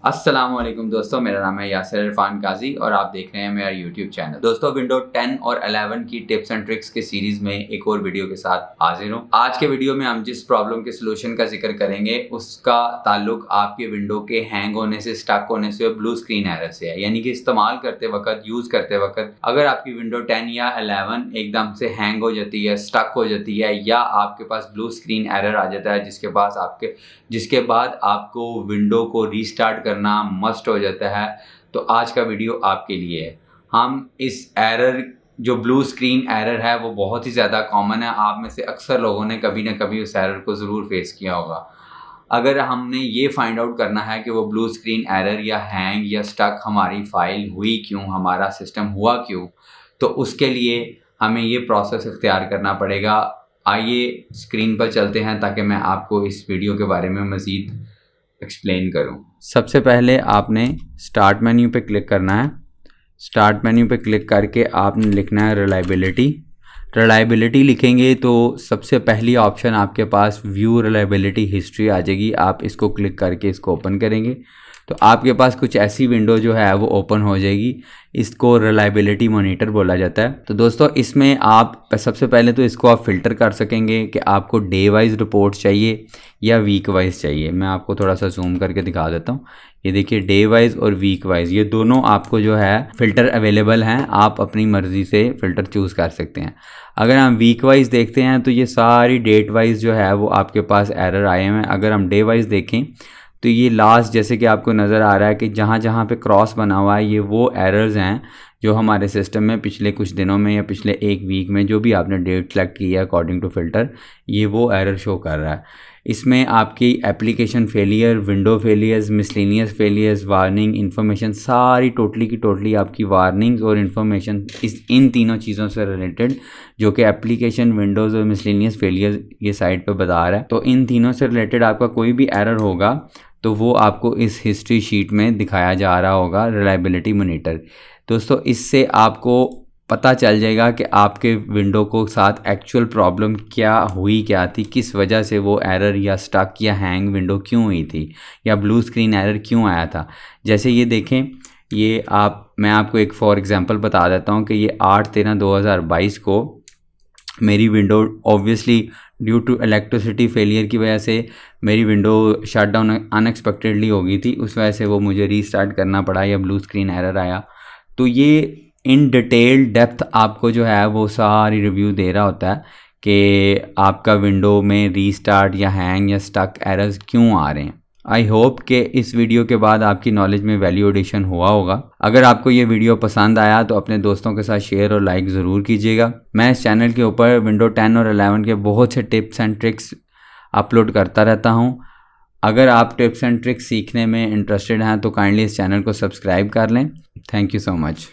अस्सलामुअलैकुम दोस्तों, मेरा नाम है यासिर इरफान काजी और आप देख रहे हैं मेरा यूट्यूब चैनल। दोस्तों, विंडो 10 और 11 की टिप्स एंड ट्रिक्स के सीरीज में एक और वीडियो के साथ हाजिर हूँ। आज के वीडियो में हम जिस प्रॉब्लम के सोल्यूशन का जिक्र करेंगे उसका ताल्लुक आपके विंडो के हैंग होने से, स्टक होने से और ब्लू स्क्रीन एरर से है। यानी कि इस्तेमाल करते वक्त, यूज करते वक्त अगर आपकी विंडो 10 या 11 एकदम से हैंग हो जाती है, स्टक हो जाती है या आपके पास ब्लू स्क्रीन एरर आ जाता है जिसके बाद आपको विंडो को रीस्टार्ट करना मस्ट हो जाता है, तो आज का वीडियो आपके लिए है। हम इस एरर, जो ब्लू स्क्रीन एरर है, वो बहुत ही ज़्यादा कॉमन है। आप में से अक्सर लोगों ने कभी ना कभी उस एरर को ज़रूर फेस किया होगा। अगर हमने ये फाइंड आउट करना है कि वो ब्लू स्क्रीन एरर या हैंग या स्टक हमारी फाइल हुई क्यों, हमारा सिस्टम हुआ क्यों, तो उसके लिए हमें ये प्रोसेस इख्तियार करना पड़ेगा। आइए स्क्रीन पर चलते हैं ताकि मैं आपको इस वीडियो के बारे में मज़ीद एक्सप्लेन करूं। सबसे पहले आपने स्टार्ट मेन्यू पे क्लिक करना है। स्टार्ट मेन्यू पे क्लिक करके आपने लिखना है रिलायबिलिटी लिखेंगे तो सबसे पहली ऑप्शन आपके पास व्यू रिलायबिलिटी हिस्ट्री आ जाएगी। आप इसको क्लिक करके इसको ओपन करेंगे तो आपके पास कुछ ऐसी विंडो जो है वो ओपन हो जाएगी। इसको रिलायबिलिटी मॉनिटर बोला जाता है। तो दोस्तों, इसमें आप सबसे पहले तो इसको आप फ़िल्टर कर सकेंगे कि आपको डे वाइज रिपोर्ट चाहिए या वीक वाइज चाहिए। मैं आपको थोड़ा सा जूम करके दिखा देता हूँ। ये देखिए, डे वाइज और वीक वाइज ये दोनों आपको जो है फ़िल्टर अवेलेबल हैं। आप अपनी मर्ज़ी से फ़िल्टर चूज़ कर सकते हैं। अगर हम वीक वाइज देखते हैं तो ये सारी डेट वाइज जो है वो आपके पास एरर आए हैं। अगर हम डे वाइज देखें तो ये लास्ट, जैसे कि आपको नज़र आ रहा है कि जहाँ जहाँ पे क्रॉस बना हुआ है, ये वो एरर्स हैं जो हमारे सिस्टम में पिछले कुछ दिनों में या पिछले एक वीक में जो भी आपने डेट सेलेक्ट की है अकॉर्डिंग टू फ़िल्टर, ये वो एरर शो कर रहा है। इसमें आपकी application failure, window failures, miscellaneous failures, warning, information, सारी टोटली की टोटली आपकी वार्निंग्स और इन्फॉर्मेशन इन तीनों चीज़ों से रिलेटेड, जो कि एप्लीकेशन, विंडोज़ और मिसलेनियस फेलियर ये साइट पर बता रहा है। तो इन तीनों से रिलेटेड आपका कोई भी एरर होगा तो वो आपको इस हिस्ट्री शीट में दिखाया जा रहा होगा, रिलायबिलिटी मॉनिटर। दोस्तों, इससे आपको पता चल जाएगा कि आपके विंडो को साथ एक्चुअल प्रॉब्लम क्या थी, किस वजह से वो एरर या स्टक या हैंग विंडो क्यों हुई थी या ब्लू स्क्रीन एरर क्यों आया था। जैसे ये देखें, मैं आपको एक फॉर एग्जांपल बता देता हूँ कि ये 8/13/2022 को मेरी window obviously due to electricity failure की वजह से मेरी विंडो शट डाउन अनएक्सपेक्टेडली हो गई थी। उस वजह से वो मुझे रीस्टार्ट करना पड़ा या ब्लू स्क्रीन एरर आया। तो ये इन डिटेल डेप्थ आपको जो है वो सारी रिव्यू दे रहा होता है कि आपका विंडो में रीस्टार्ट या हैंग या स्टक एरर्स क्यों आ रहे हैं। आई होप कि इस वीडियो के बाद आपकी नॉलेज में वैल्यू एडिशन हुआ होगा। अगर आपको ये वीडियो पसंद आया तो अपने दोस्तों के साथ शेयर और लाइक ज़रूर कीजिएगा। मैं इस चैनल के ऊपर विंडो 10 और 11 के बहुत से टिप्स एंड ट्रिक्स अपलोड करता रहता हूँ। अगर आप टिप्स एंड ट्रिक्स सीखने में इंटरेस्टेड हैं तो काइंडली इस चैनल को सब्सक्राइब कर लें। Thank you so much.